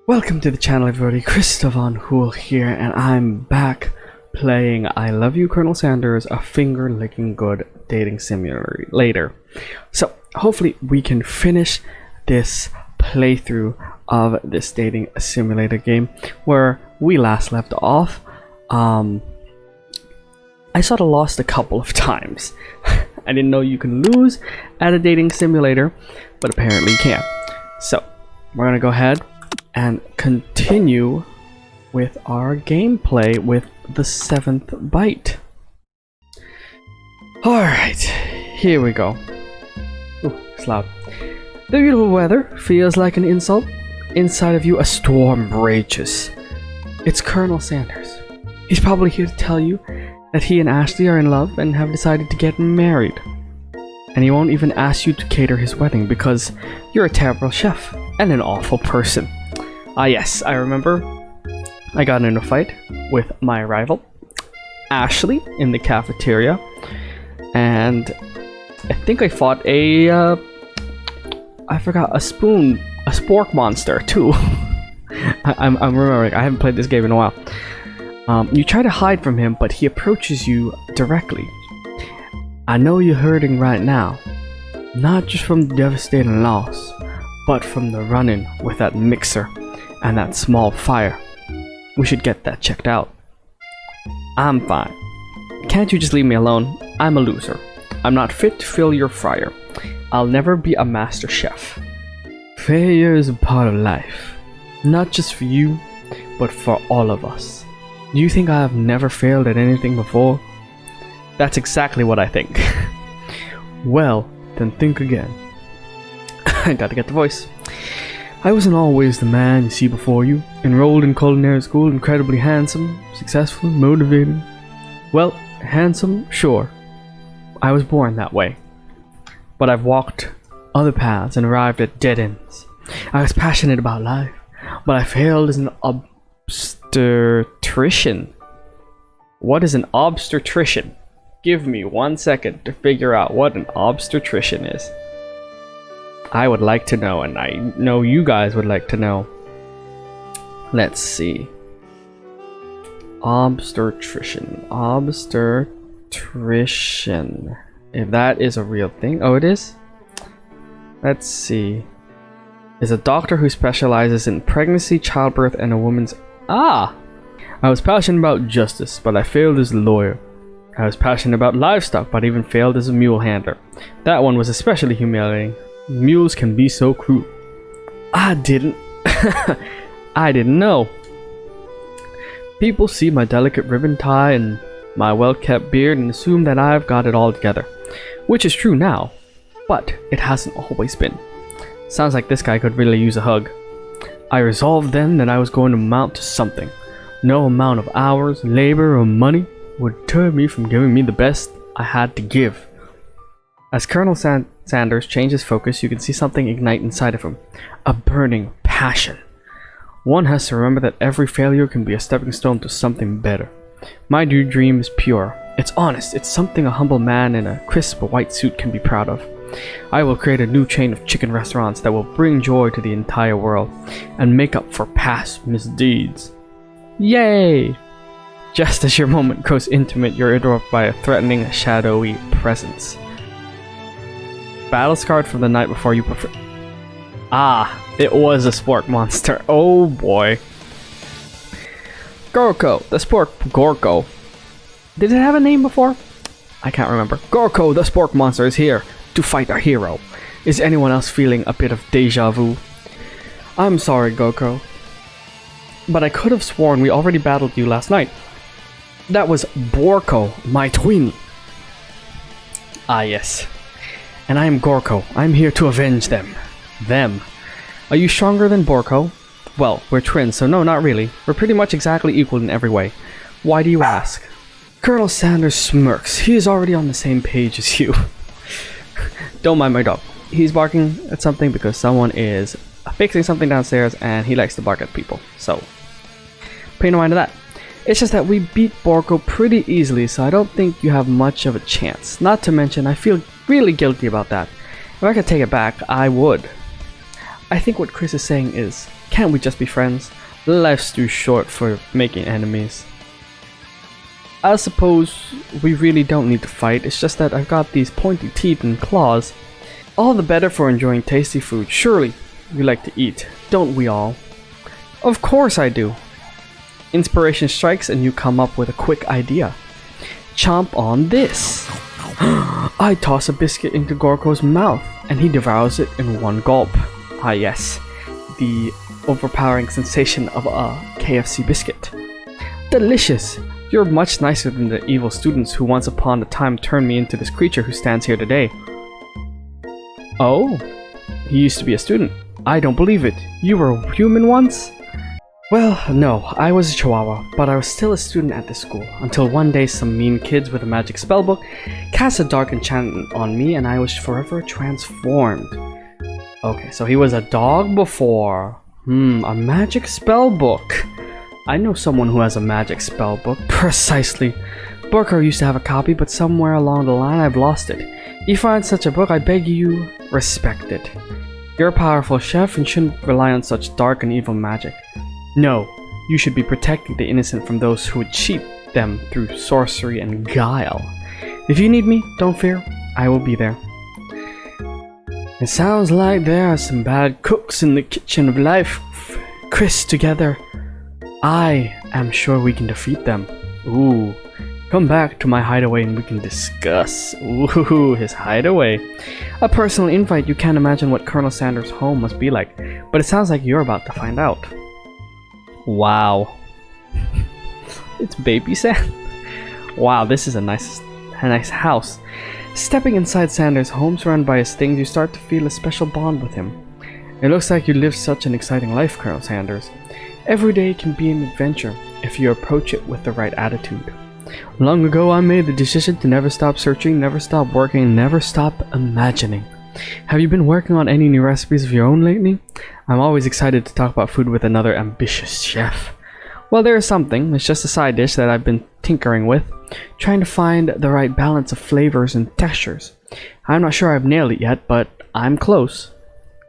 Welcome to the channel, everybody. Christopher Hool here, and I'm back playing I Love You, Colonel Sanders, a finger-licking good dating simulator later. So, hopefully we can finish this playthrough of this dating simulator game where we last left off. I sort of lost a couple of times. I didn't know you can lose at a dating simulator, but apparently you can. So, we're gonna go ahead and continue with our gameplay with the 7th bite. Alright, here we go. Ooh, it's loud. The beautiful weather feels like an insult. Inside of you, a storm rages. It's Colonel Sanders. He's probably here to tell you that he and Ashley are in love and have decided to get married. And he won't even ask you to cater his wedding because you're a terrible chef and an awful person. Ah yes, I remember I got in a fight with my rival, Ashley, in the cafeteria. And I think I fought I forgot, a spork monster too. I'm remembering, I haven't played this game in a while. You try to hide from him, but he approaches you directly. I know you're hurting right now, not just from the devastating loss, but from the run-in with that mixer and that small fire. We should get that checked out. I'm fine. Can't you just leave me alone? I'm a loser. I'm not fit to fill your fryer. I'll never be a master chef. Failure is a part of life, not just for you, but for all of us. Do you think I have never failed at anything before? That's exactly what I think. Well, then think again. I gotta get the voice. I wasn't always the man you see before you. Enrolled in culinary school, incredibly handsome, successful, motivated. Well, handsome, sure. I was born that way. But I've walked other paths and arrived at dead ends. I was passionate about life, but I failed as an obstetrician. What is an obstetrician? Give me 1 second to figure out what an obstetrician is. I would like to know, and I know you guys would like to know. Let's see. Obstetrician. Obstetrician. If that is a real thing. Oh, it is? Let's see. Is a doctor who specializes in pregnancy, childbirth, and a woman's... Ah! I was passionate about justice, but I failed as a lawyer. I was passionate about livestock, but even failed as a mule handler. That one was especially humiliating. Mules can be so cruel. I didn't know. People see my delicate ribbon tie and my well-kept beard and assume that I've got it all together. Which is true now, but it hasn't always been. Sounds like this guy could really use a hug. I resolved then that I was going to amount to something. No amount of hours, labor, or money would deter me from giving me the best I had to give. As Colonel Sanders changes focus, you can see something ignite inside of him. A burning passion. One has to remember that every failure can be a stepping stone to something better. My new dream is pure. It's honest. It's something a humble man in a crisp white suit can be proud of. I will create a new chain of chicken restaurants that will bring joy to the entire world and make up for past misdeeds. Yay! Just as your moment grows intimate, you're interrupted by a threatening, shadowy presence. Battle scarred from the night before, you prefer... Ah, it was a spork monster. Oh boy. Gorko, the spork Gorko. Did it have a name before? I can't remember. Gorko, the spork monster, is here to fight our hero. Is anyone else feeling a bit of deja vu? I'm sorry, Gorko, but I could have sworn we already battled you last night. That was Borko, my twin. Ah yes. And I am Gorko. I'm here to avenge them. Them. Are you stronger than Borko? Well, we're twins, so no, not really. We're pretty much exactly equal in every way. Why do you ask? Colonel Sanders smirks. He is already on the same page as you. Don't mind my dog. He's barking at something because someone is fixing something downstairs and he likes to bark at people. So, pay no mind to that. It's just that we beat Borko pretty easily, so I don't think you have much of a chance. Not to mention, I feel really guilty about that. If I could take it back, I would. I think what Chris is saying is, Can't we just be friends? Life's too short for making enemies. I suppose we really don't need to fight, it's just that I've got these pointy teeth and claws. All the better for enjoying tasty food. Surely you like to eat, don't we all? Of course I do. Inspiration strikes and you come up with a quick idea. Chomp on this. I toss a biscuit into Gorko's mouth and he devours it in one gulp. Ah yes, the overpowering sensation of a KFC biscuit. Delicious! You're much nicer than the evil students who once upon a time turned me into this creature who stands here today. Oh, he used to be a student. I don't believe it. You were human once? Well, no, I was a chihuahua, but I was still a student at this school, until one day some mean kids with a magic spellbook cast a dark enchantment on me and I was forever transformed. Okay, so he was a dog before. A magic spellbook. I know someone who has a magic spellbook. Precisely. Burko used to have a copy, but somewhere along the line I've lost it. If you find such a book, I beg you, respect it. You're a powerful chef and shouldn't rely on such dark and evil magic. No, you should be protecting the innocent from those who would cheat them through sorcery and guile. If you need me, don't fear, I will be there. It sounds like there are some bad cooks in the kitchen of life. Chris, together, I am sure we can defeat them. Ooh, come back to my hideaway and we can discuss. Ooh, his hideaway. A personal invite. You can't imagine what Colonel Sanders' home must be like, but it sounds like you're about to find out. Wow. It's Baby Sam. Wow, this is a nice house. Stepping inside Sanders' home surrounded by his things, you start to feel a special bond with him. It looks like you live such an exciting life, Colonel Sanders. Every day can be an adventure if you approach it with the right attitude. Long ago I made the decision to never stop searching, never stop working, never stop imagining. Have you been working on any new recipes of your own lately? I'm always excited to talk about food with another ambitious chef. Well, there is something. It's just a side dish that I've been tinkering with, trying to find the right balance of flavors and textures. I'm not sure I've nailed it yet, but I'm close.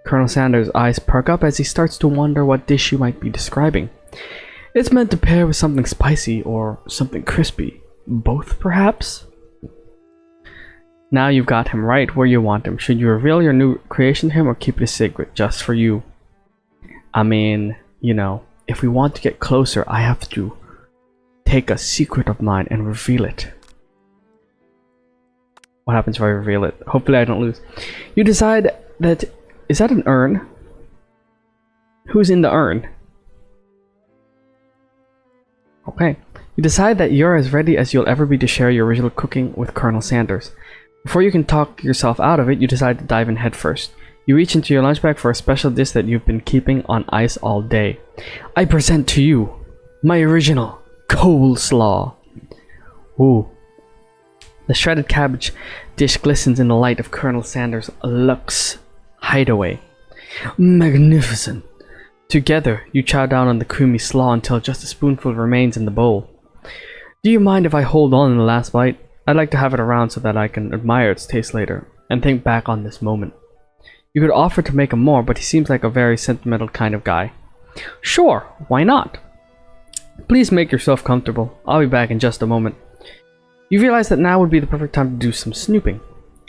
Colonel Sanders' eyes perk up as he starts to wonder what dish you might be describing. It's meant to pair with something spicy or something crispy. Both, perhaps? Now you've got him right where you want him. Should you reveal your new creation to him or keep it a secret just for you? I mean, you know, if we want to get closer, I have to take a secret of mine and reveal it. What happens if I reveal it? Hopefully I don't lose. You decide that... Is that an urn? Who's in the urn? Okay. You decide that you're as ready as you'll ever be to share your original cooking with Colonel Sanders. Before you can talk yourself out of it, you decide to dive in head first. You reach into your lunch bag for a special dish that you've been keeping on ice all day. I present to you my original coleslaw. Ooh. The shredded cabbage dish glistens in the light of Colonel Sanders' luxe hideaway. Magnificent. Together, you chow down on the creamy slaw until just a spoonful remains in the bowl. Do you mind if I hold on in the last bite? I'd like to have it around so that I can admire its taste later and think back on this moment. You could offer to make him more, but he seems like a very sentimental kind of guy. Sure, why not? Please make yourself comfortable. I'll be back in just a moment. You realize that now would be the perfect time to do some snooping.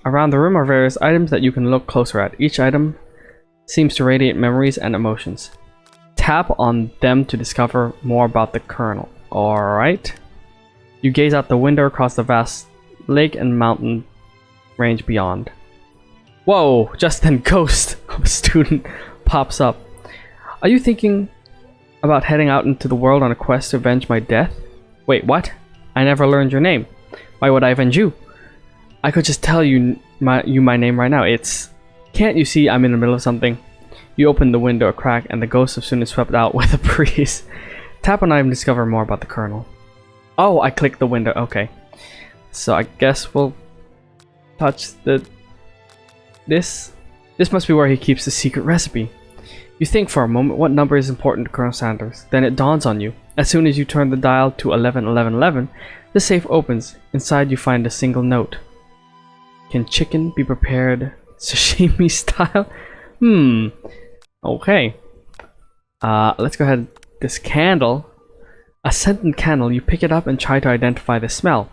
Around the room are various items that you can look closer at. Each item seems to radiate memories and emotions. Tap on them to discover more about the Colonel. Alright. You gaze out the window across the vast lake and mountain range beyond. Whoa! Just then ghost of a student pops up. Are you thinking about heading out into the world on a quest to avenge my death? Wait, what? I never learned your name. Why would I avenge you? I could just tell you my name right now. It's... Can't you see I'm in the middle of something? You open the window a crack and the ghost of student swept out with a breeze. Tap on item to discover more about the Colonel. Oh, I clicked the window. Okay. So I guess we'll touch this. This must be where he keeps the secret recipe. You think for a moment what number is important to Colonel Sanders. Then it dawns on you. As soon as you turn the dial to 111111, the safe opens. Inside you find a single note. Can chicken be prepared sashimi style? Okay. Let's go ahead. This candle. A scented candle. You pick it up and try to identify the smell.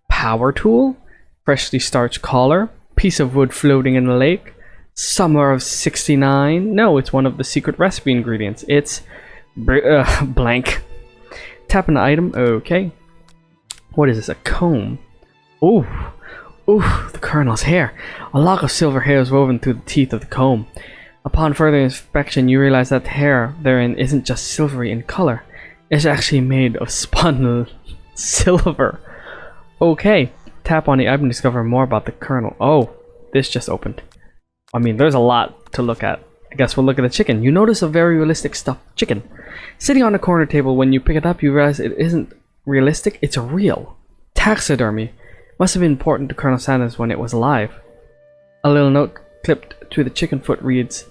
Power tool. Freshly starched collar. Piece of wood floating in a lake. Summer of 69. No, it's one of the secret recipe ingredients. It's blank. Tap an item. Okay. What is this? A comb. Ooh. Ooh, the colonel's hair. A lock of silver hair is woven through the teeth of the comb. Upon further inspection, you realize that the hair therein isn't just silvery in color. It's actually made of spun silver. Okay. Tap on the item to discover more about the colonel. Oh, this just opened. I mean, there's a lot to look at. I guess we'll look at the chicken. You notice a very realistic stuffed chicken. Sitting on the corner table, when you pick it up, you realize it isn't realistic, it's a real. Taxidermy. Must have been important to Colonel Sanders when it was alive. A little note clipped to the chicken foot reads,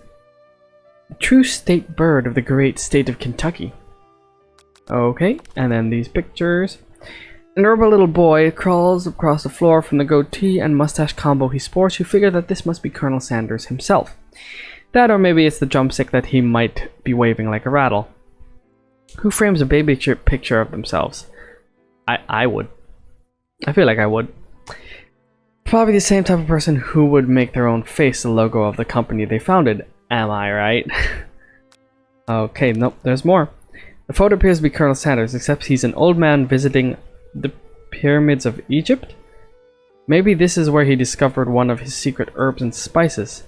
"True state bird of the great state of Kentucky." Okay, and then these pictures. An adorable little boy crawls across the floor from the goatee and mustache combo he sports. You figure that this must be Colonel Sanders himself. That, or maybe it's the drumstick that he might be waving like a rattle. Who frames a baby picture of themselves? I would. I feel like I would. Probably the same type of person who would make their own face the logo of the company they founded. Am I right? Okay, nope, there's more. The photo appears to be Colonel Sanders, except he's an old man visiting the pyramids of Egypt? Maybe this is where he discovered one of his secret herbs and spices.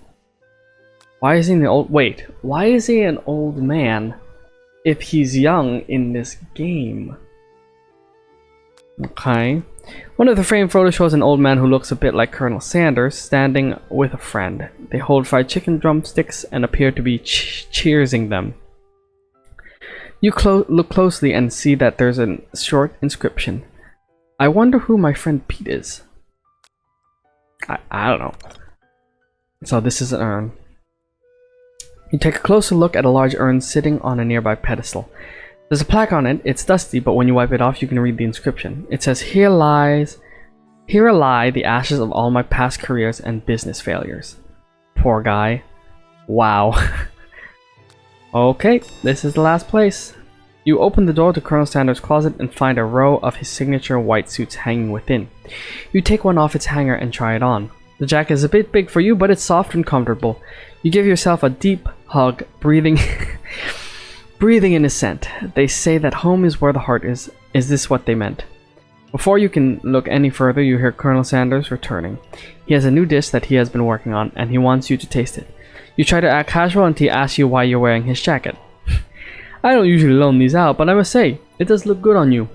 Why is he an old... Wait, why is he an old man if he's young in this game? Okay. One of the framed photos shows an old man who looks a bit like Colonel Sanders standing with a friend. They hold fried chicken drumsticks and appear to be cheersing them. You look closely and see that there's a short inscription. I wonder who my friend Pete is. I don't know. So this is an urn. You take a closer look at a large urn sitting on a nearby pedestal. There's a plaque on it. It's dusty, but when you wipe it off, you can read the inscription. It says, Here lie the ashes of all my past careers and business failures." Poor guy. Wow. Okay, this is the last place. You open the door to Colonel Sanders' closet and find a row of his signature white suits hanging within. You take one off its hanger and try it on. The jacket is a bit big for you, but it's soft and comfortable. You give yourself a deep hug, breathing in the scent. They say that home is where the heart is. Is this what they meant? Before you can look any further, you hear Colonel Sanders returning. He has a new dish that he has been working on, and he wants you to taste it. You try to act casual until he asks you why you're wearing his jacket. I don't usually loan these out, but I must say, it does look good on you.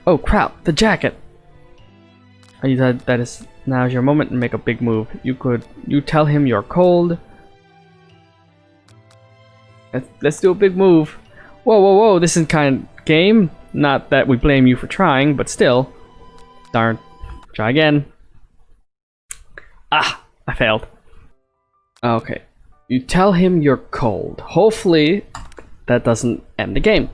Oh crap, the jacket! You said that is now's your moment and make a big move. You tell him you're cold. Let's do a big move. Whoa, whoa, whoa, this is kind of game. Not that we blame you for trying, but still. Darn. Try again. Ah, I failed. Okay. You tell him you're cold. Hopefully, that doesn't end the game.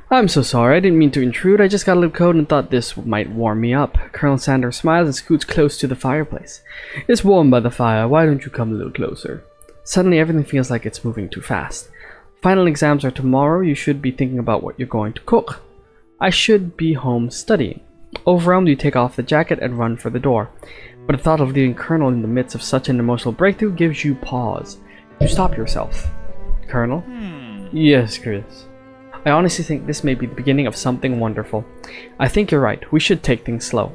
I'm so sorry, I didn't mean to intrude. I just got a little cold and thought this might warm me up. Colonel Sanders smiles and scoots close to the fireplace. It's warm by the fire. Why don't you come a little closer? Suddenly, everything feels like it's moving too fast. Final exams are tomorrow. You should be thinking about what you're going to cook. I should be home studying. Overwhelmed, you take off the jacket and run for the door. But the thought of leaving Colonel in the midst of such an emotional breakthrough gives you pause. You stop yourself. Colonel? Yes, Chris. I honestly think this may be the beginning of something wonderful. I think you're right. We should take things slow.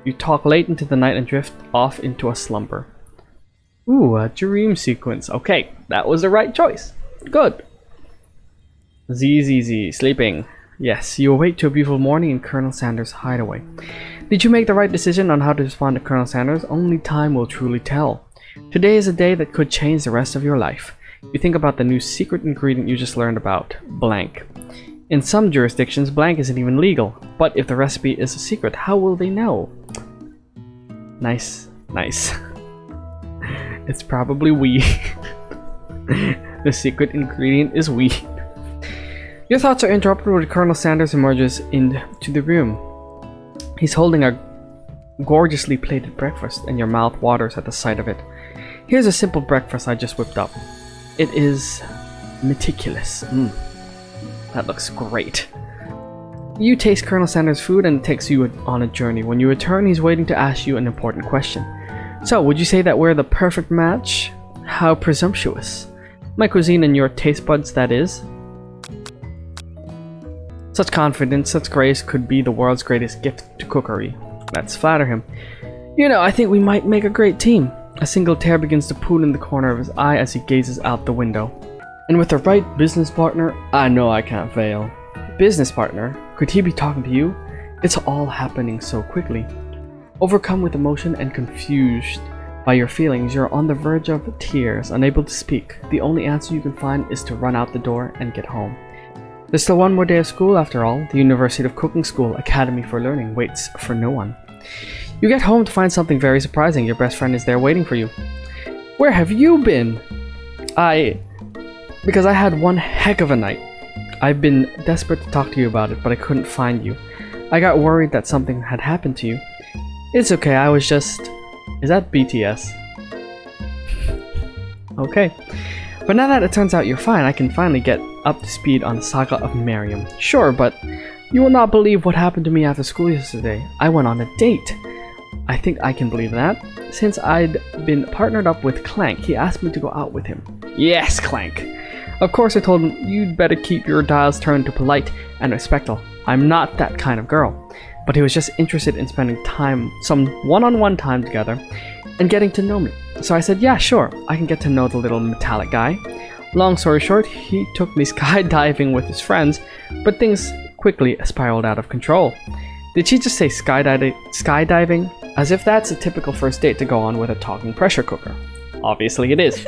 You talk late into the night and drift off into a slumber. Ooh, a dream sequence. Okay, that was the right choice. Good. Z, sleeping. Yes, you awake to a beautiful morning in Colonel Sanders' hideaway. Did you make the right decision on how to respond to Colonel Sanders? Only time will truly tell. Today is a day that could change the rest of your life. You think about the new secret ingredient you just learned about, blank. In some jurisdictions, blank isn't even legal, but if the recipe is a secret, how will they know? Nice. It's probably weed. The secret ingredient is weed. Your thoughts are interrupted when Colonel Sanders emerges into the room. He's holding a gorgeously plated breakfast, and your mouth waters at the sight of it. Here's a simple breakfast I just whipped up. It is meticulous. That looks great. You taste Colonel Sanders' food and it takes you on a journey. When you return, he's waiting to ask you an important question. So, would you say that we're the perfect match? How presumptuous. My cuisine and your taste buds, that is. Such confidence, such grace could be the world's greatest gift to cookery. Let's flatter him. You know, I think we might make a great team. A single tear begins to pool in the corner of his eye as he gazes out the window. And with the right business partner, I know I can't fail. Business partner? Could he be talking to you? It's all happening so quickly. Overcome with emotion and confused by your feelings, you're on the verge of tears, unable to speak. The only answer you can find is to run out the door and get home. There's still one more day of school after all. The University of Cooking School Academy for Learning waits for no one. You get home to find something very surprising. Your best friend is there waiting for you. Where have you been? Because I had one heck of a night. I've been desperate to talk to you about it, but I couldn't find you. I got worried that something had happened to you. It's okay, I was just... Is that BTS? Okay. But now that it turns out you're fine, I can finally get up to speed on the saga of Miriam. Sure, but you will not believe what happened to me after school yesterday. I went on a date. I think I can believe that. Since I'd been partnered up with Clank, he asked me to go out with him. Yes, Clank! Of course I told him, you'd better keep your dials turned to polite and respectful. I'm not that kind of girl. But he was just interested in spending time, some one-on-one time together, and getting to know me. So I said, yeah, sure, I can get to know the little metallic guy. Long story short, he took me skydiving with his friends, but things quickly spiraled out of control. Did she just say skydiving? As if that's a typical first date to go on with a talking pressure cooker. Obviously it is.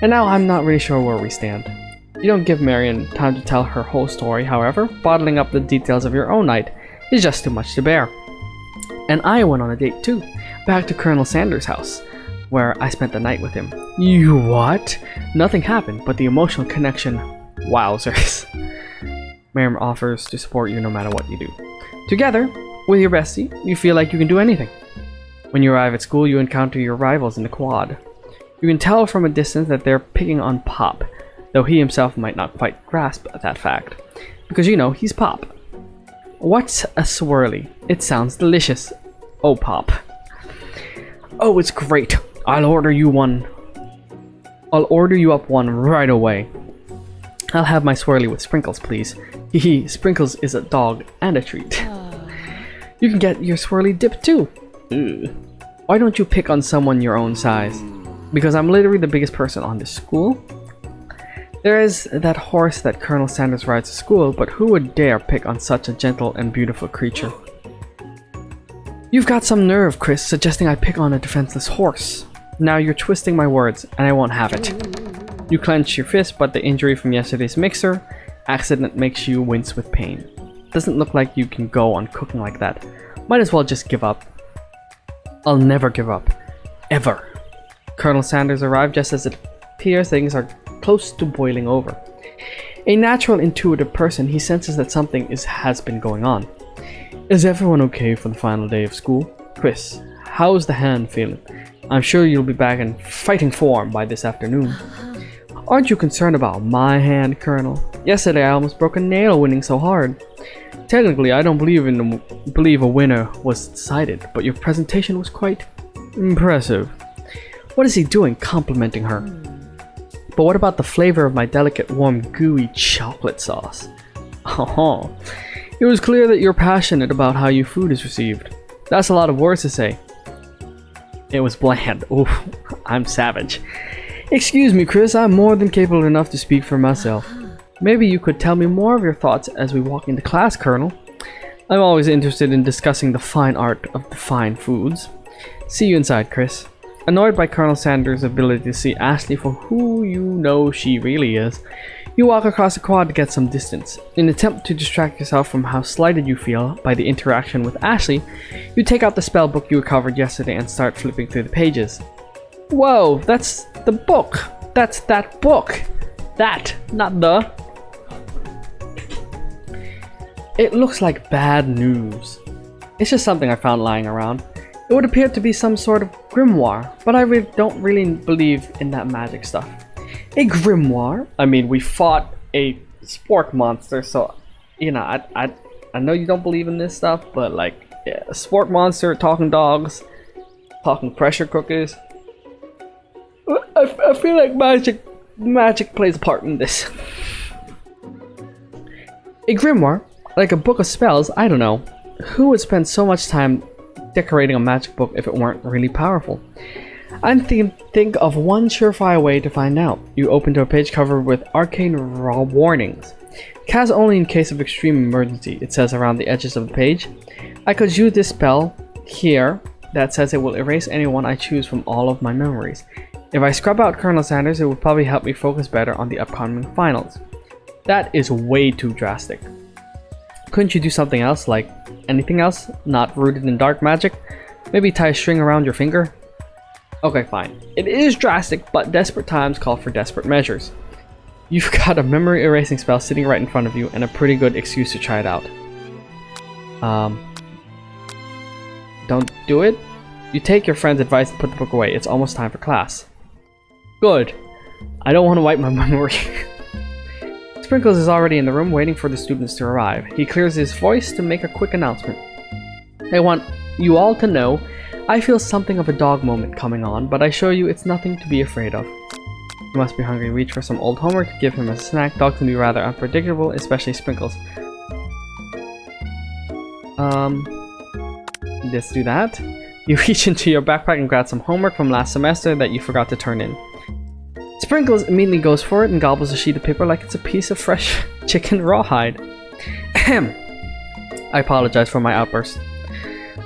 And now I'm not really sure where we stand. You don't give Marion time to tell her whole story, however, bottling up the details of your own night is just too much to bear. And I went on a date too, back to Colonel Sanders' house, where I spent the night with him. You what? Nothing happened, but the emotional connection, wowzers. Miriam offers to support you no matter what you do. Together, with your bestie, you feel like you can do anything. When you arrive at school, you encounter your rivals in the quad. You can tell from a distance that they're picking on Pop, though he himself might not quite grasp that fact, because you know he's Pop. What's a swirly? It sounds delicious. Oh, Pop. Oh, it's great. I'll order you up one right away. I'll have my swirly with sprinkles, please. Hehe, Sprinkles is a dog and a treat. You can get your swirly dip too. Ugh. Why don't you pick on someone your own size? Because I'm literally the biggest person on this school? There is that horse that Colonel Sanders rides to school, but who would dare pick on such a gentle and beautiful creature? You've got some nerve, Chris, suggesting I pick on a defenseless horse. Now you're twisting my words, and I won't have it. You clench your fist, but the injury from yesterday's mixer accident makes you wince with pain. Doesn't look like you can go on cooking like that. Might as well just give up. I'll never give up. Ever. Colonel Sanders arrived just as it appears things are close to boiling over. A natural, intuitive person, he senses that something has been going on. Is everyone okay for the final day of school? Chris, how's the hand feeling? I'm sure you'll be back in fighting form by this afternoon. Aren't you concerned about my hand, Colonel? Yesterday I almost broke a nail winning so hard. Technically, I don't believe a winner was decided, but your presentation was quite impressive. What is he doing, complimenting her? But what about the flavor of my delicate, warm, gooey chocolate sauce? Oh, it was clear that you're passionate about how your food is received. That's a lot of words to say. It was bland. Oof, I'm savage. Excuse me, Chris, I'm more than capable enough to speak for myself. Maybe you could tell me more of your thoughts as we walk into class, Colonel. I'm always interested in discussing the fine art of the fine foods. See you inside, Chris. Annoyed by Colonel Sanders' ability to see Ashley for who you know she really is, you walk across the quad to get some distance. In an attempt to distract yourself from how slighted you feel by the interaction with Ashley, you take out the spell book you recovered yesterday and start flipping through the pages. Whoa, that's the book! That's that book! That, not the... It looks like bad news. It's just something I found lying around. It would appear to be some sort of grimoire, but I don't really believe in that magic stuff. A grimoire? I mean, we fought a spork monster, so, you know, I know you don't believe in this stuff, but like, yeah, a spork monster, talking dogs, talking pressure cookers. I feel like magic plays a part in this. A grimoire? Like a book of spells? I don't know. Who would spend so much time decorating a magic book if it weren't really powerful? I think of one surefire way to find out. You open to a page covered with arcane raw warnings. Cast only in case of extreme emergency, it says around the edges of the page. I could use this spell here that says it will erase anyone I choose from all of my memories. If I scrub out Colonel Sanders, it would probably help me focus better on the upcoming finals. That is way too drastic. Couldn't you do something else, like anything else, not rooted in dark magic? Maybe tie a string around your finger? Okay, fine. It is drastic, but desperate times call for desperate measures. You've got a memory erasing spell sitting right in front of you and a pretty good excuse to try it out. Don't do it? You take your friend's advice and put the book away. It's almost time for class. Good. I don't want to wipe my memory. Sprinkles is already in the room waiting for the students to arrive. He clears his voice to make a quick announcement. I want you all to know I feel something of a dog moment coming on, but I assure you it's nothing to be afraid of. You must be hungry. Reach for some old homework to give him as a snack. Dogs can be rather unpredictable, especially Sprinkles. Let's do that. You reach into your backpack and grab some homework from last semester that you forgot to turn in. Sprinkles immediately goes for it and gobbles a sheet of paper like it's a piece of fresh chicken rawhide. Ahem. I apologize for my outburst.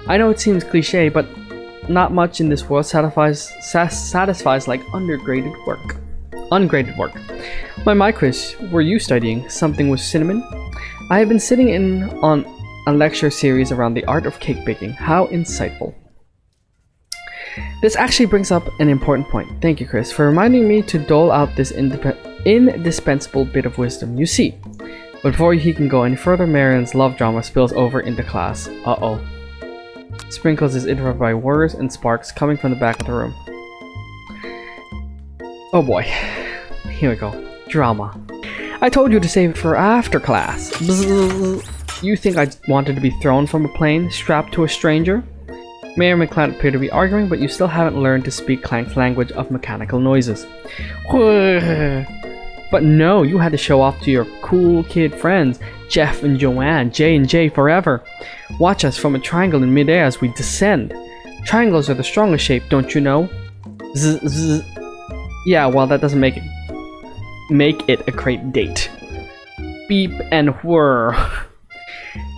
I know it seems cliche, but not much in this world satisfies like ungraded work. My quiz, were you studying something with cinnamon? I have been sitting in on a lecture series around the art of cake baking. How insightful. This actually brings up an important point. Thank you, Chris, for reminding me to dole out this indispensable bit of wisdom. You see, before he can go any further, Marion's love drama spills over into class. Uh-oh. Sprinkles is interrupted by whirs and sparks coming from the back of the room. Oh boy. Here we go. Drama. I told you to save it for after class. Bzzz. You think I wanted to be thrown from a plane, strapped to a stranger? Mayor and Clank appear to be arguing, but you still haven't learned to speak Clank's language of mechanical noises. But no, you had to show off to your cool kid friends, Jeff and Joanne, J and J forever. Watch us from a triangle in midair as we descend. Triangles are the strongest shape, don't you know? Zzz, zzz. Yeah, well, that doesn't make it a great date. Beep and whir.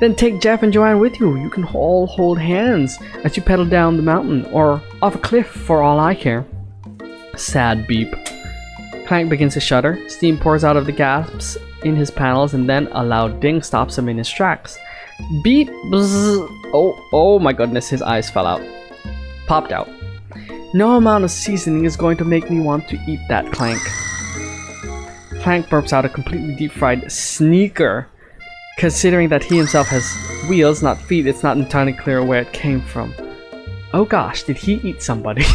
Then take Jeff and Joanne with you. You can all hold hands as you pedal down the mountain or off a cliff for all I care. Sad beep. Clank begins to shudder. Steam pours out of the gaps in his panels and then a loud ding stops him in his tracks. Beep! Bzzz. Oh my goodness, his eyes fell out. Popped out. No amount of seasoning is going to make me want to eat that, Clank. Clank burps out a completely deep-fried sneaker. Considering that he himself has wheels, not feet, it's not entirely clear where it came from. Oh gosh, did he eat somebody?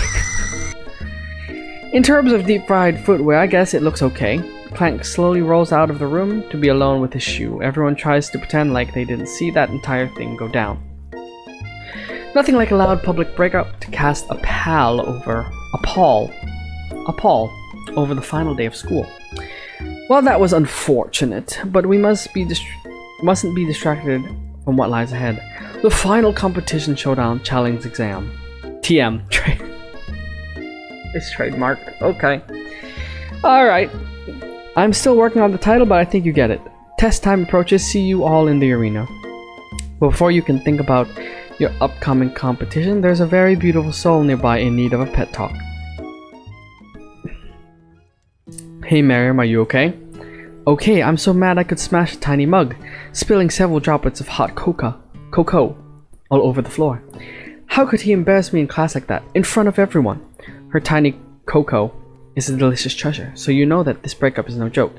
In terms of deep-fried footwear, I guess it looks okay. Clank slowly rolls out of the room to be alone with his shoe. Everyone tries to pretend like they didn't see that entire thing go down. Nothing like a loud public breakup to cast a pall over the final day of school. Well, that was unfortunate, but we mustn't be distracted from what lies ahead. The final competition showdown challenge exam. TM. It's trademarked. Okay. Alright. I'm still working on the title, but I think you get it. Test time approaches. See you all in the arena. Before you can think about your upcoming competition, there's a very beautiful soul nearby in need of a pet talk. Hey Miriam, are you okay? Okay, I'm so mad I could smash a tiny mug, spilling several droplets of hot cocoa all over the floor. How could he embarrass me in class like that, in front of everyone? Her tiny cocoa is a delicious treasure, so you know that this breakup is no joke,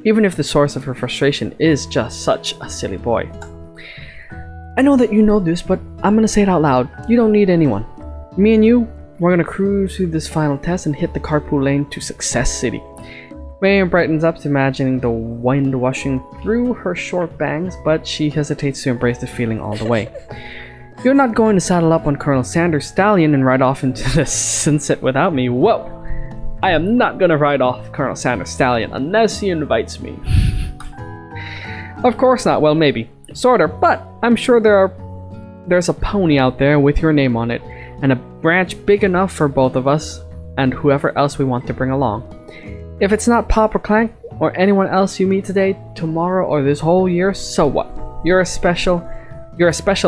even if the source of her frustration is just such a silly boy. I know that you know this, but I'm gonna say it out loud. You don't need anyone. Me and you, we're gonna cruise through this final test and hit the carpool lane to Success City. Miriam brightens up, imagining the wind washing through her short bangs, but she hesitates to embrace the feeling all the way. You're not going to saddle up on Colonel Sanders' stallion and ride off into the sunset without me. Whoa! I am not gonna ride off Colonel Sanders' stallion unless he invites me. Of course not. Well, maybe. Sorta, but I'm sure there's a pony out there with your name on it, and a branch big enough for both of us and whoever else we want to bring along. If it's not Pop or Clank or anyone else you meet today, tomorrow, or this whole year, so what? You're a special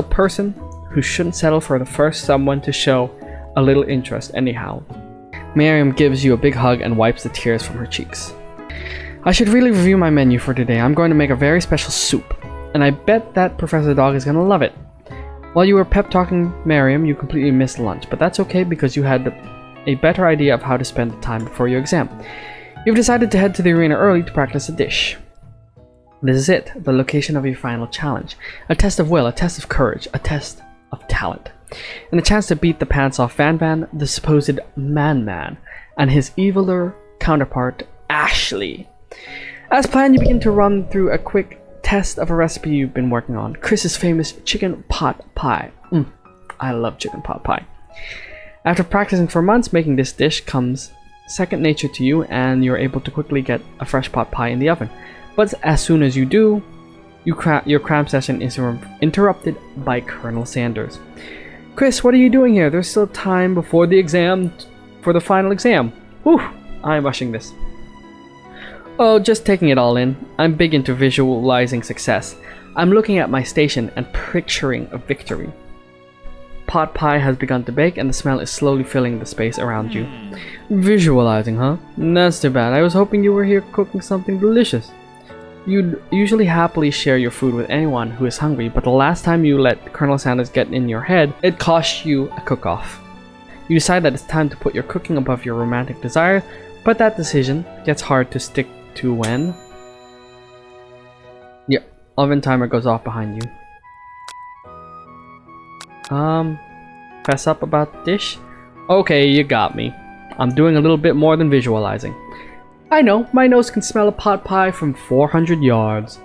person who shouldn't settle for the first someone to show a little interest anyhow. Miriam gives you a big hug and wipes the tears from her cheeks. I should really review my menu for today. I'm going to make a very special soup, and I bet that Professor Dog is going to love it. While you were pep talking Miriam, you completely missed lunch, but that's okay because you had a better idea of how to spend the time before your exam. You've decided to head to the arena early to practice a dish. This is it, the location of your final challenge. A test of will, a test of courage, a test of talent, and a chance to beat the pants off Van Van, the supposed man, and his eviler counterpart, Ashley. As planned, you begin to run through a quick test of a recipe you've been working on, Chris's famous chicken pot pie. I love chicken pot pie. After practicing for months, making this dish comes second nature to you, and you're able to quickly get a fresh pot pie in the oven. But as soon as you do, your cram session is interrupted by Colonel Sanders. Chris, what are you doing here? There's still time before the exam, for the final exam. Whew, I'm rushing this. Oh, just taking it all in. I'm big into visualizing success. I'm looking at my station and picturing a victory. Pot pie has begun to bake, and the smell is slowly filling the space around you. Visualizing, huh? That's too bad. I was hoping you were here cooking something delicious. You'd usually happily share your food with anyone who is hungry, but the last time you let Colonel Sanders get in your head, it cost you a cook-off. You decide that it's time to put your cooking above your romantic desires, but that decision gets hard to stick to when... Yep, oven timer goes off behind you. Fess up about the dish? Okay, you got me. I'm doing a little bit more than visualizing. I know, my nose can smell a pot pie from 400 yards.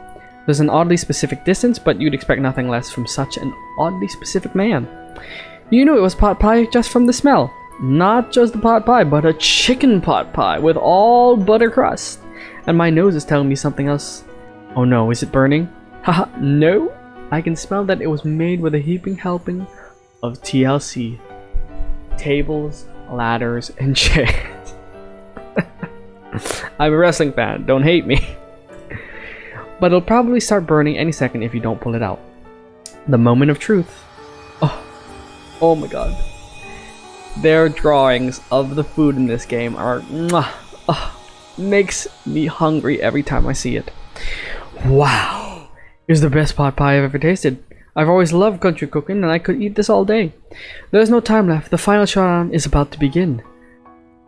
There's an oddly specific distance, but you'd expect nothing less from such an oddly specific man. You knew it was pot pie just from the smell. Not just the pot pie, but a chicken pot pie with all butter crust. And my nose is telling me something else. Oh no, is it burning? Haha, no. I can smell that it was made with a heaping helping of TLC. Tables, ladders, and chairs. I'm a wrestling fan, don't hate me. But it'll probably start burning any second if you don't pull it out. The moment of truth. Oh my god. Their drawings of the food in this game are... makes me hungry every time I see it. Wow. It's the best pot pie I've ever tasted. I've always loved country cooking, and I could eat this all day. There's no time left. The final showdown is about to begin.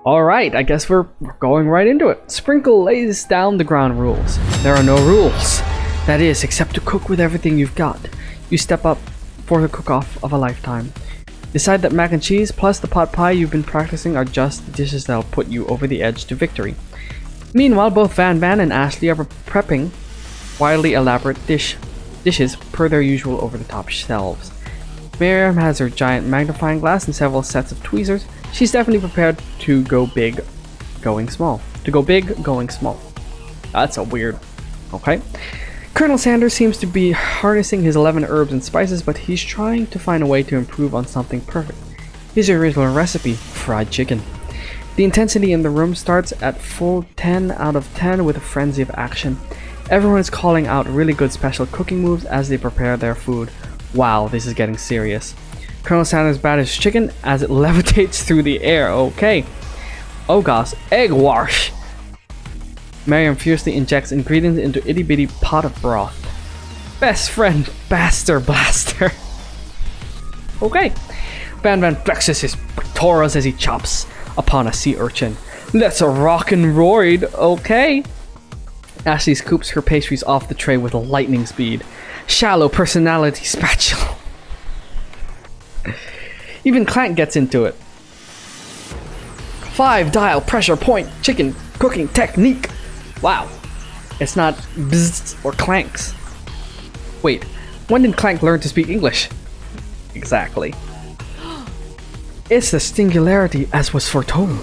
Alright, I guess we're going right into it. Sprinkle lays down the ground rules. There are no rules. That is, except to cook with everything you've got. You step up for the cook-off of a lifetime. Decide that mac and cheese plus the pot pie you've been practicing are just the dishes that'll put you over the edge to victory. Meanwhile, both Van Van and Ashley are prepping wildly elaborate dishes per their usual over-the-top shelves. Miriam has her giant magnifying glass and several sets of tweezers. She's definitely prepared to go big, going small. That's a weird... Okay. Colonel Sanders seems to be harnessing his 11 herbs and spices, but he's trying to find a way to improve on something perfect. His original recipe, fried chicken. The intensity in the room starts at full 10 out of 10 with a frenzy of action. Everyone is calling out really good special cooking moves as they prepare their food. Wow, this is getting serious. Colonel Sanders batters chicken as it levitates through the air. Okay. Oh gosh, egg wash. Miriam fiercely injects ingredients into itty bitty pot of broth. Best friend, Baster Blaster. Okay. Van Van flexes his pectorals as he chops upon a sea urchin. Let's rock and roid. Okay. Ashley scoops her pastries off the tray with lightning speed. Shallow personality spatula. Even Clank gets into it. 5 dial pressure point chicken cooking technique. Wow. It's not bzzz or clanks. Wait, when did Clank learn to speak English? Exactly. It's the singularity as was foretold.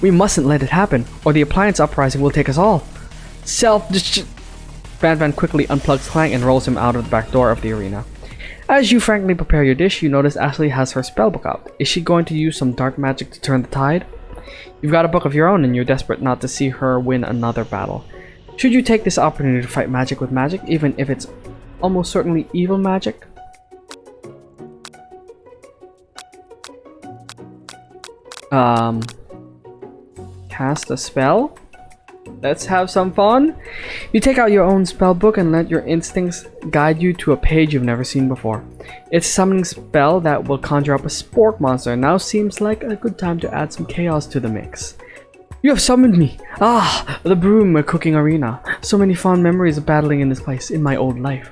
We mustn't let it happen, or the appliance uprising will take us all. Van quickly unplugs Clank and rolls him out of the back door of the arena. As you frankly prepare your dish, you notice Ashley has her spellbook out. Is she going to use some dark magic to turn the tide? You've got a book of your own and you're desperate not to see her win another battle. Should you take this opportunity to fight magic with magic, even if it's almost certainly evil magic? Cast a spell? Let's have some fun. You take out your own spell book and let your instincts guide you to a page you've never seen before. It's a summoning spell that will conjure up a spork monster. Now seems like a good time to add some chaos to the mix. You have summoned me! Ah, the broom cooking arena. So many fond memories of battling in this place in my old life.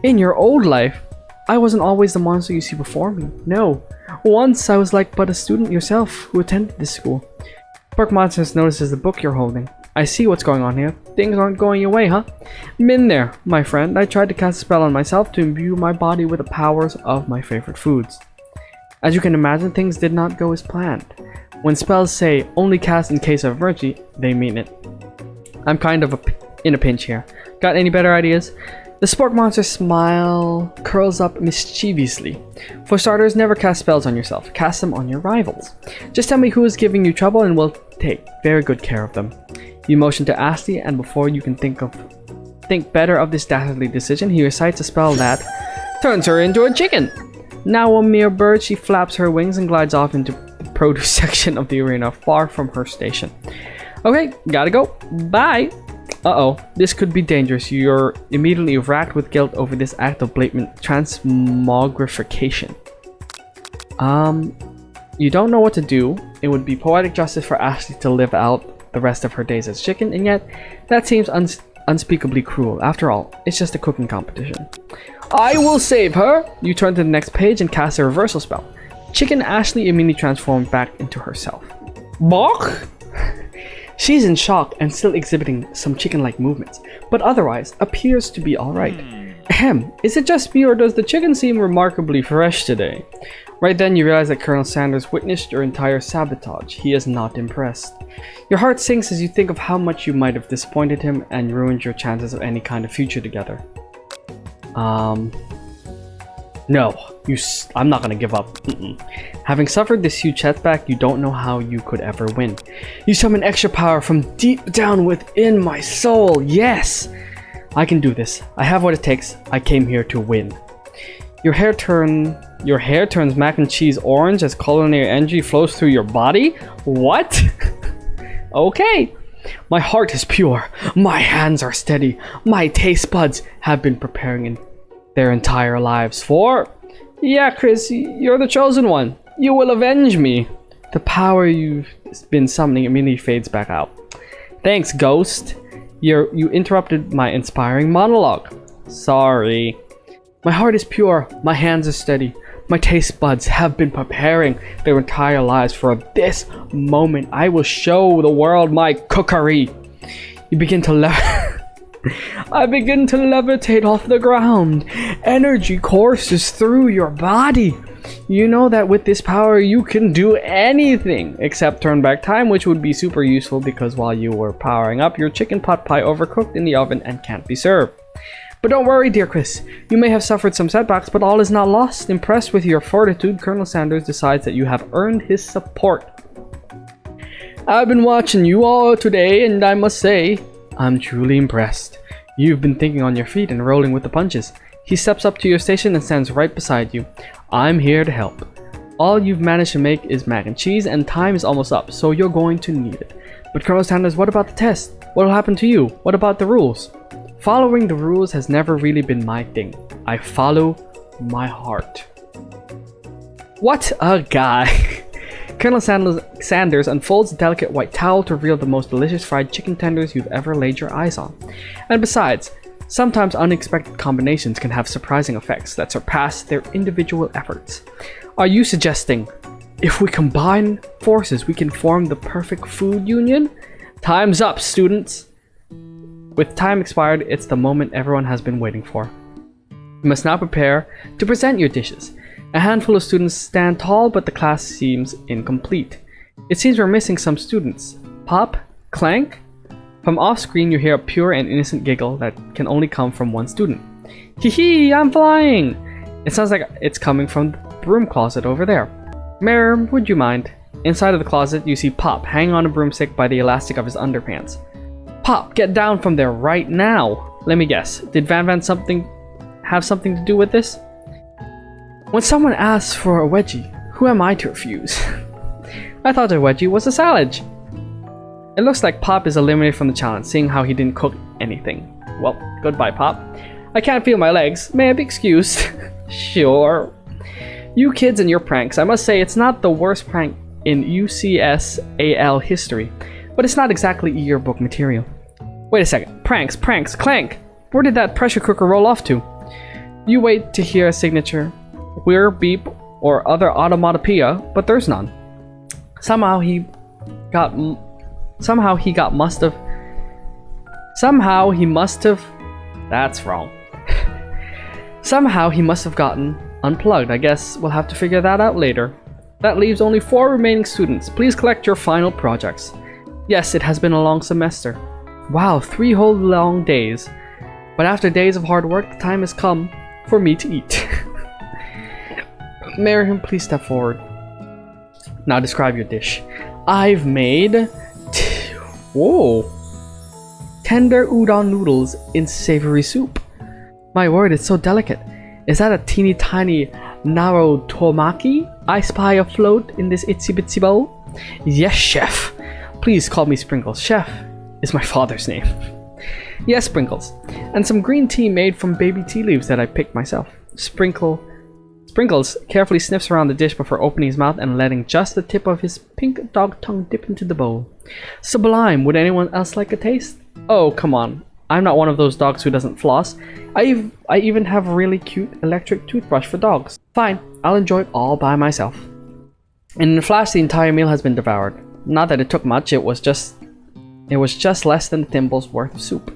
In your old life? I wasn't always the monster you see before me. No. Once I was like but a student yourself who attended this school. Spork Monsters notices the book you're holding. I see what's going on here. Things aren't going your way, huh? Been there, my friend. I tried to cast a spell on myself to imbue my body with the powers of my favorite foods. As you can imagine, things did not go as planned. When spells say only cast in case of emergency, they mean it. I'm kind of in a pinch here. Got any better ideas? The Spork Monster's smile curls up mischievously. For starters, never cast spells on yourself. Cast them on your rivals. Just tell me who is giving you trouble and we'll take very good care of them. You motion to Ashley, and before you can think better of this dastardly decision, he recites a spell that turns her into a chicken. Now a mere bird, she flaps her wings and glides off into the produce section of the arena, far from her station. Okay, gotta go. Bye. Uh-oh, this could be dangerous. You're immediately racked with guilt over this act of blatant transmogrification. You don't know what to do. It would be poetic justice for Ashley to live out the rest of her days as chicken, and yet that seems unspeakably cruel. After all, it's just a cooking competition. I will save her! You turn to the next page and cast a reversal spell. Chicken Ashley immediately transformed back into herself. Bok? She's in shock and still exhibiting some chicken-like movements, but otherwise appears to be alright. Ahem, is it just me or does the chicken seem remarkably fresh today? Right then you realize that Colonel Sanders witnessed your entire sabotage. He is not impressed. Your heart sinks as you think of how much you might have disappointed him and ruined your chances of any kind of future together. No, I'm not gonna give up. Having suffered this huge setback, you don't know how you could ever win. You summon extra power from deep down within my soul. Yes! I can do this. I have what it takes. I came here to win. Your hair turns mac and cheese orange as culinary energy flows through your body? What? Okay. My heart is pure. My hands are steady. My taste buds have been preparing in their entire lives for... Yeah, Chris, you're the chosen one. You will avenge me. The power you've been summoning immediately fades back out. Thanks, Ghost. You interrupted my inspiring monologue. Sorry. My heart is pure. My hands are steady. My taste buds have been preparing their entire lives for this moment. I will show the world my cookery. You begin to I begin to levitate off the ground. Energy courses through your body. You know that with this power you can do anything except turn back time, which would be super useful because while you were powering up, your chicken pot pie overcooked in the oven and can't be served. But don't worry, dear Chris. You may have suffered some setbacks, but all is not lost. Impressed with your fortitude, Colonel Sanders decides that you have earned his support. I've been watching you all today, and I must say, I'm truly impressed. You've been thinking on your feet and rolling with the punches. He steps up to your station and stands right beside you. I'm here to help. All you've managed to make is mac and cheese, and time is almost up, so you're going to need it. But Colonel Sanders, what about the test? What'll happen to you? What about the rules? Following the rules has never really been my thing. I follow my heart. What a guy! Colonel Sanders unfolds a delicate white towel to reveal the most delicious fried chicken tenders you've ever laid your eyes on. And besides, sometimes unexpected combinations can have surprising effects that surpass their individual efforts. Are you suggesting, if we combine forces, we can form the perfect food union? Time's up, students! With time expired, it's the moment everyone has been waiting for. You must now prepare to present your dishes. A handful of students stand tall, but the class seems incomplete. It seems we're missing some students. Pop? Clank? From off-screen, you hear a pure and innocent giggle that can only come from one student. Hee hee, I'm flying! It sounds like it's coming from the broom closet over there. Mayor, would you mind? Inside of the closet, you see Pop hanging on a broomstick by the elastic of his underpants. Pop, get down from there right now! Let me guess, did Van have something to do with this? When someone asks for a wedgie, who am I to refuse? I thought a wedgie was a salad. It looks like Pop is eliminated from the challenge, seeing how he didn't cook anything. Well, goodbye, Pop. I can't feel my legs. May I be excused? Sure. You kids and your pranks. I must say, it's not the worst prank in UCSAL history, but it's not exactly yearbook material. Wait a second. Pranks, clank! Where did that pressure cooker roll off to? You wait to hear a signature, whir, beep, or other automatopoeia, but there's none. Somehow he must have. That's wrong. Somehow he must have gotten unplugged. I guess we'll have to figure that out later. That leaves only 4 remaining students. Please collect your final projects. Yes, it has been a long semester. Wow, 3 whole long days. But after days of hard work, the time has come for me to eat. Mayor, please step forward. Now describe your dish. I've made tender udon noodles in savory soup. My word, it's so delicate. Is that a teeny tiny narotomaki I spy afloat in this itsy bitsy bowl? Yes, chef. Please call me Sprinkles. Chef is my father's name. Yes, Sprinkles. And some green tea made from baby tea leaves that I picked myself. Sprinkles carefully sniffs around the dish before opening his mouth and letting just the tip of his pink dog tongue dip into the bowl. Sublime. Would anyone else like a taste? Oh, come on. I'm not one of those dogs who doesn't floss. I even have a really cute electric toothbrush for dogs. Fine, I'll enjoy it all by myself. And in a flash, the entire meal has been devoured. Not that it took much, it was just less than a thimble's worth of soup.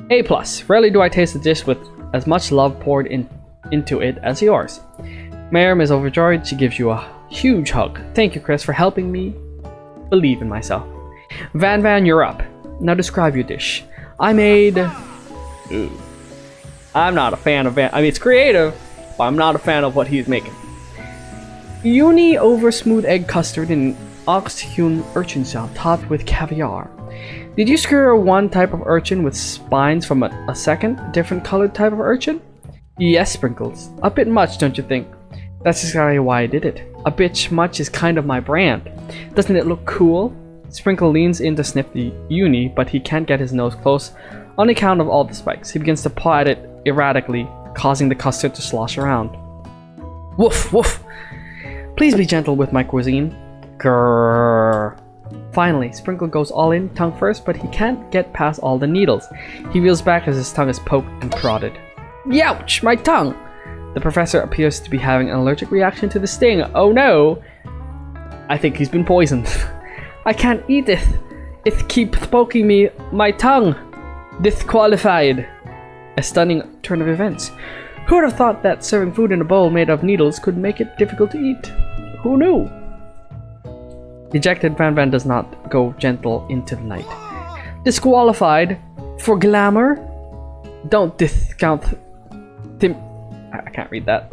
A+. Rarely do I taste a dish with as much love poured into it as yours. Miriam is overjoyed. She gives you a huge hug. Thank you, Chris, for helping me believe in myself. Van, you're up. Now describe your dish. I made... Ooh. I'm not a fan of Van. I mean, it's creative, but I'm not a fan of what he's making. Uni over smooth egg custard and ox-hewn urchin shell topped with caviar. Did you skewer one type of urchin with spines from a second, different colored type of urchin? Yes, Sprinkles. A bit much, don't you think? That's exactly why I did it. A bit much is kind of my brand. Doesn't it look cool? Sprinkle leans in to sniff the uni, but he can't get his nose close on account of all the spikes. He begins to paw at it erratically, causing the custard to slosh around. Woof, woof! Please be gentle with my cuisine. Grrr. Finally, Sprinkle goes all in, tongue first, but he can't get past all the needles. He reels back as his tongue is poked and prodded. Youch! My tongue! The professor appears to be having an allergic reaction to the sting. Oh no! I think he's been poisoned. I can't eat it. It keeps poking me. My tongue. Disqualified. A stunning turn of events. Who would have thought that serving food in a bowl made of needles could make it difficult to eat? Who knew? Dejected, Van does not go gentle into the night. Disqualified for glamour? Don't discount I can't read that.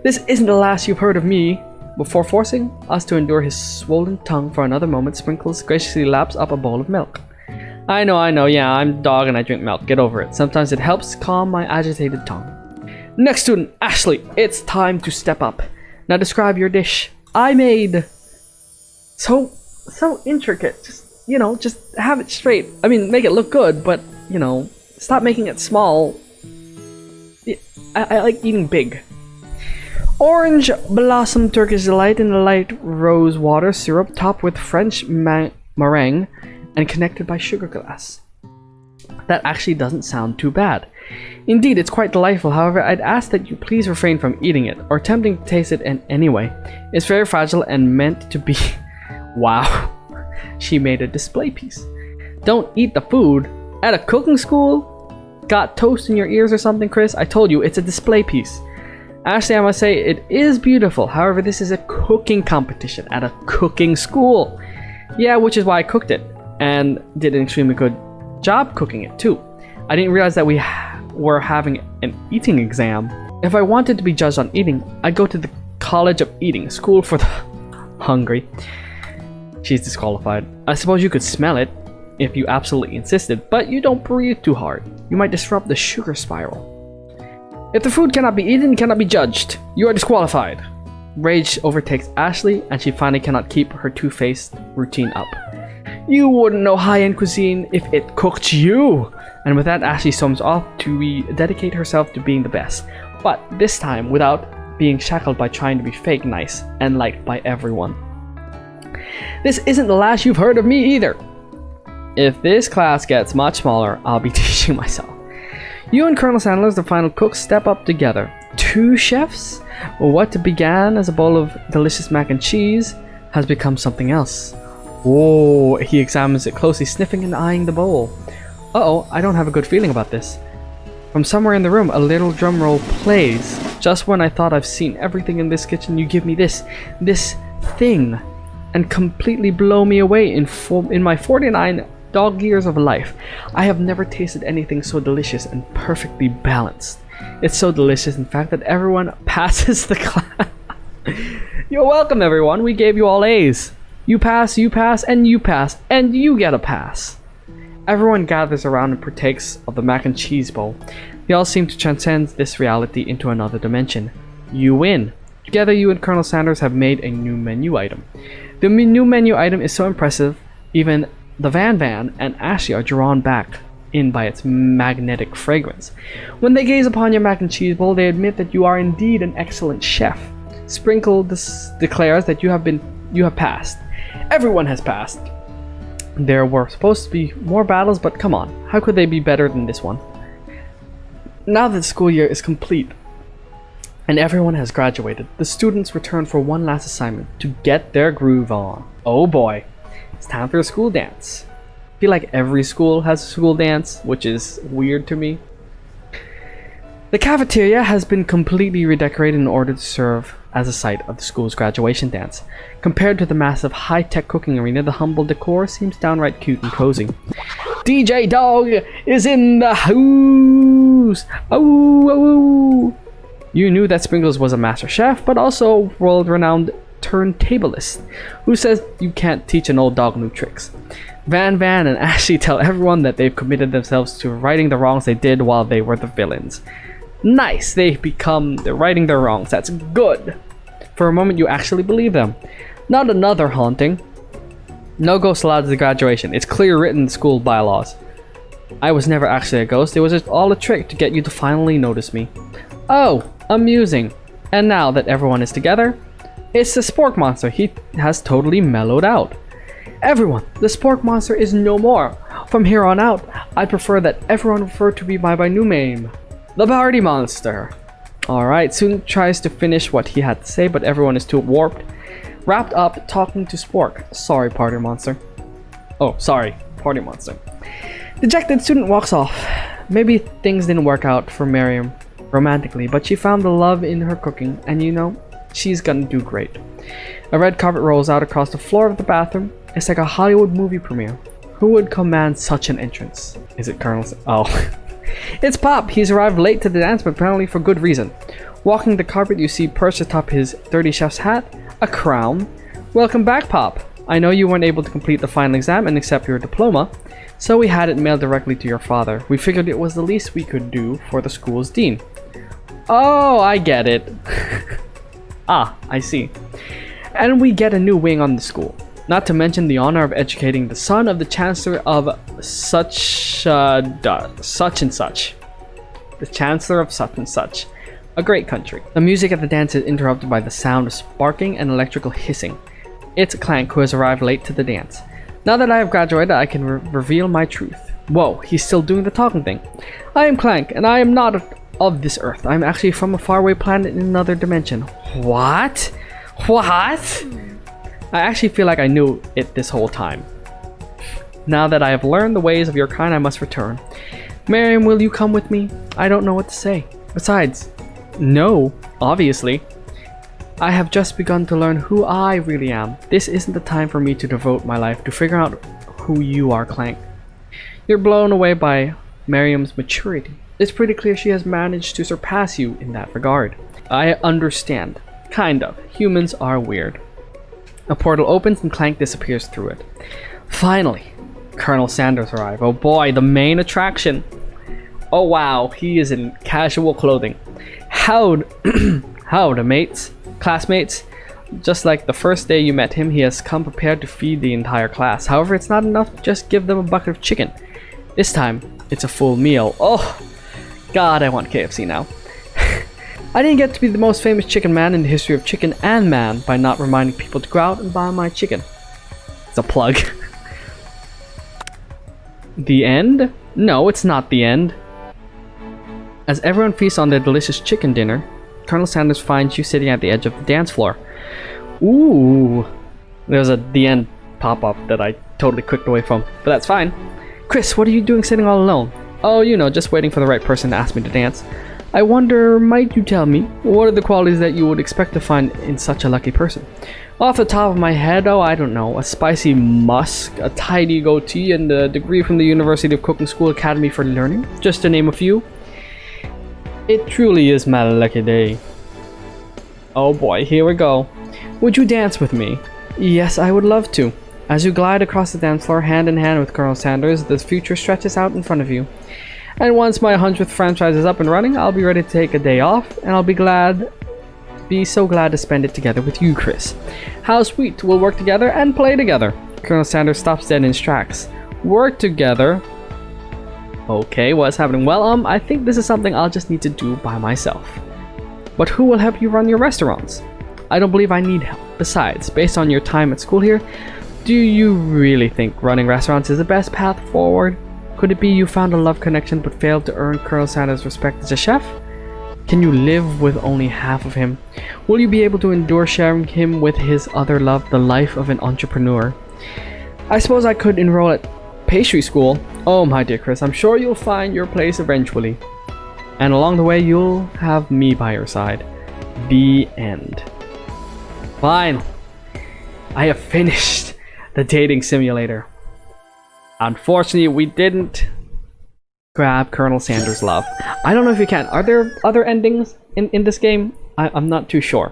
This isn't the last you've heard of me. Before forcing us to endure his swollen tongue for another moment, Sprinkles graciously laps up a bowl of milk. I know, yeah, I'm a dog and I drink milk. Get over it. Sometimes it helps calm my agitated tongue. Next student, Ashley, it's time to step up. Now describe your dish. I made... So intricate. Just have it straight. I mean, make it look good, but, stop making it small. I like eating big. Orange blossom Turkish delight in a light rose water syrup topped with French meringue and connected by sugar glass. That actually doesn't sound too bad. Indeed, it's quite delightful. However, I'd ask that you please refrain from eating it or attempting to taste it in any way. It's very fragile and meant to be... Wow. She made a display piece. Don't eat the food. At a cooking school? Got toast in your ears or something, Chris? I told you, it's a display piece. Actually, I must say, it is beautiful. However, this is a cooking competition at a cooking school. Yeah, which is why I cooked it. And did an extremely good job cooking it, too. I didn't realize that we were having an eating exam. If I wanted to be judged on eating, I'd go to the College of Eating, school for the hungry. She's disqualified. I suppose you could smell it if you absolutely insisted, but you don't breathe too hard. You might disrupt the sugar spiral. If the food cannot be eaten, it cannot be judged. You are disqualified. Rage overtakes Ashley, and she finally cannot keep her two-faced routine up. You wouldn't know high-end cuisine if it cooked you. And with that, Ashley storms off to dedicate herself to being the best. But this time, without being shackled by trying to be fake nice and liked by everyone. This isn't the last you've heard of me either. If this class gets much smaller, I'll be teaching myself. You and Colonel Sanders, the final cooks, step up together. 2 chefs? What began as a bowl of delicious mac and cheese has become something else. Whoa, he examines it closely, sniffing and eyeing the bowl. Uh-oh, I don't have a good feeling about this. From somewhere in the room, a little drum roll plays. Just when I thought I've seen everything in this kitchen, you give me this thing, and completely blow me away in my 49 dog years of life. I have never tasted anything so delicious and perfectly balanced. It's so delicious, in fact, that everyone passes the class. You're welcome, everyone. We gave you all A's. You pass, and you pass, and you get a pass. Everyone gathers around and partakes of the mac and cheese bowl. They all seem to transcend this reality into another dimension. You win. Together, you and Colonel Sanders have made a new menu item. The new menu item is so impressive, even the Van and Ashley are drawn back in by its magnetic fragrance. When they gaze upon your mac and cheese bowl, they admit that you are indeed an excellent chef. Sprinkle declares that you have passed. Everyone has passed. There were supposed to be more battles, but come on, how could they be better than this one? Now that the school year is complete and everyone has graduated, the students return for one last assignment to get their groove on. Oh boy. It's time for a school dance. I feel like every school has a school dance, which is weird to me. The cafeteria has been completely redecorated in order to serve as a site of the school's graduation dance. Compared to the massive high-tech cooking arena, the humble decor seems downright cute and cozy. DJ Dog is in the house! Oh, oh. You knew that Sprinkles was a master chef, but also world-renowned turntablist who says you can't teach an old dog new tricks. Van and Ashley tell everyone that they've committed themselves to righting the wrongs they did while they were the villains. Nice, they're righting their wrongs. That's good. For a moment, you actually believe them. Not another haunting. No ghosts allowed at the graduation. It's clear written in the school bylaws. I was never actually a ghost. It was just all a trick to get you to finally notice me. Oh, amusing. And now that everyone is together, it's the Spork Monster. He has totally mellowed out. Everyone, the Spork Monster is no more. From here on out, I prefer that everyone refer to me by my new name, the Party Monster. Alright, Soon tries to finish what he had to say, but everyone is too wrapped up talking to Spork. Sorry, Party Monster. Oh, sorry, Party Monster. Dejected student walks off. Maybe things didn't work out for Miriam romantically, but she found the love in her cooking, and you know, she's gonna do great. A red carpet rolls out across the floor of the bathroom. It's like a Hollywood movie premiere. Who would command such an entrance? Is it Colonel Oh. It's Pop. He's arrived late to the dance, but apparently for good reason. Walking the carpet, you see perched atop his dirty chef's hat, a crown. Welcome back, Pop. I know you weren't able to complete the final exam and accept your diploma, so we had it mailed directly to your father. We figured it was the least we could do for the school's dean. Oh, I get it. Ah, I see. And we get a new wing on the school. Not to mention the honor of educating the son of the Chancellor of such and such. The Chancellor of such and such. A great country. The music at the dance is interrupted by the sound of sparking and electrical hissing. It's Clank who has arrived late to the dance. Now that I have graduated, I can reveal my truth. Whoa, he's still doing the talking thing. I am Clank, and I am not of this earth. I'm actually from a faraway planet in another dimension. What? What? I actually feel like I knew it this whole time. Now that I have learned the ways of your kind, I must return. Miriam, will you come with me? I don't know what to say. Besides, no, obviously. I have just begun to learn who I really am. This isn't the time for me to devote my life to figure out who you are, Clank. You're blown away by Miriam's maturity. It's pretty clear she has managed to surpass you in that regard. I understand. Kind of. Humans are weird. A portal opens and Clank disappears through it. Finally, Colonel Sanders arrives. Oh boy, the main attraction. Oh wow, he is in casual clothing. Howdy, mates. Classmates. Just like the first day you met him, he has come prepared to feed the entire class. However, it's not enough to just give them a bucket of chicken. This time, it's a full meal. Oh, God, I want KFC now. I didn't get to be the most famous chicken man in the history of chicken and man by not reminding people to go out and buy my chicken. It's a plug. The end? No, it's not the end. As everyone feasts on their delicious chicken dinner, Colonel Sanders finds you sitting at the edge of the dance floor. Ooh. There's a the end pop-up that I totally clicked away from, but that's fine. Chris, what are you doing sitting all alone? Oh, you know, just waiting for the right person to ask me to dance. I wonder, might you tell me, what are the qualities that you would expect to find in such a lucky person? Off the top of my head, oh, I don't know, a spicy musk, a tidy goatee, and a degree from the University of Cooking School Academy for Learning, just to name a few. It truly is my lucky day. Oh boy, here we go. Would you dance with me? Yes, I would love to. As you glide across the dance floor hand in hand with Colonel Sanders, the future stretches out in front of you. And once my 100th franchise is up and running, I'll be ready to take a day off, and I'll be so glad to spend it together with you, Chris. How sweet, we'll work together and play together. Colonel Sanders stops dead in his tracks. Work together? Okay, what's happening? Well, I think this is something I'll just need to do by myself. But who will help you run your restaurants? I don't believe I need help. Besides, based on your time at school here, do you really think running restaurants is the best path forward? Could it be you found a love connection but failed to earn Colonel Sanders' respect as a chef? Can you live with only half of him? Will you be able to endure sharing him with his other love, the life of an entrepreneur? I suppose I could enroll at pastry school. Oh my dear Chris, I'm sure you'll find your place eventually. And along the way, you'll have me by your side. The end. Fine. I have finished the dating simulator. Unfortunately, we didn't grab Colonel Sanders' love. I don't know if you can. Are there other endings in this game? I'm not too sure.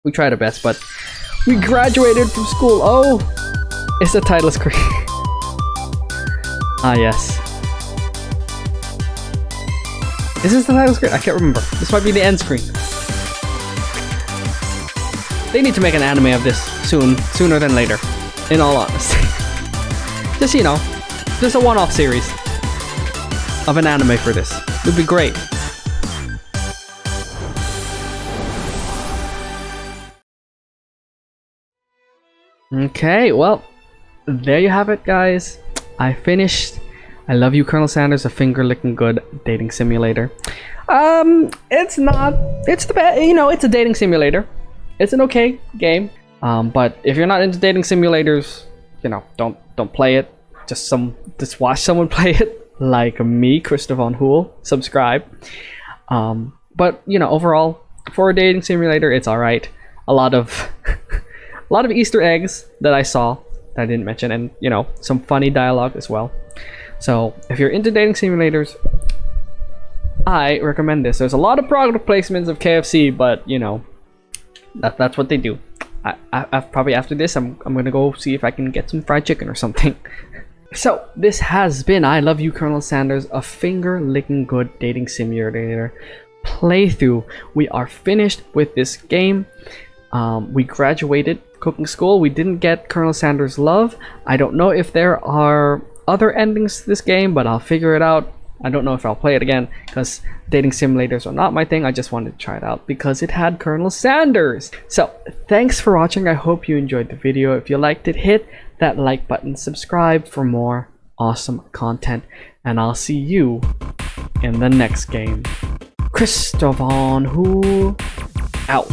We tried our best, but we graduated from school. Oh, it's the title screen. Ah, yes. Is this the title screen? I can't remember. This might be the end screen. They need to make an anime of this sooner than later, in all honesty. Just, you know, just a one-off series of an anime for this. Would be great. Okay, well, there you have it, guys. I finished I Love You, Colonel Sanders, a finger-licking good dating simulator. It's the best, you know, it's a dating simulator. It's an okay game. But if you're not into dating simulators, you know, don't play it. Just watch someone play it, like me, Christopher Von Hool. Subscribe. But you know, overall, for a dating simulator, it's all right. A lot of Easter eggs that I saw that I didn't mention, and you know, some funny dialogue as well. So if you're into dating simulators, I recommend this. There's a lot of product placements of KFC, but you know, that's what they do. I probably after this, I'm gonna go see if I can get some fried chicken or something. So this has been I Love You, Colonel Sanders, a finger-licking good dating simulator playthrough. We are finished with this game. We graduated cooking school. We didn't get Colonel Sanders' love. I don't know if there are other endings to this game, but I'll figure it out. I don't know if I'll play it again, because dating simulators are not my thing. I just wanted to try it out because it had Colonel Sanders. So thanks for watching. I hope you enjoyed the video. If you liked it, hit that like button, subscribe for more awesome content, and I'll see you in the next game. Christopher Von Hool out.